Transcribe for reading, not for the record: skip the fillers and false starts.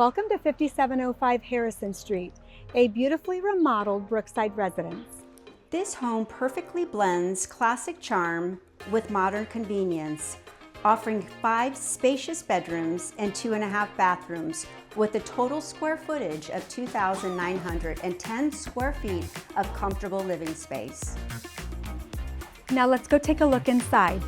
Welcome to 5705 Harrison Street, a beautifully remodeled Brookside residence. This home perfectly blends classic charm with modern convenience, offering 5 spacious bedrooms and 2.5 bathrooms with a total square footage of 2,910 square feet of comfortable living space. Now let's go take a look inside.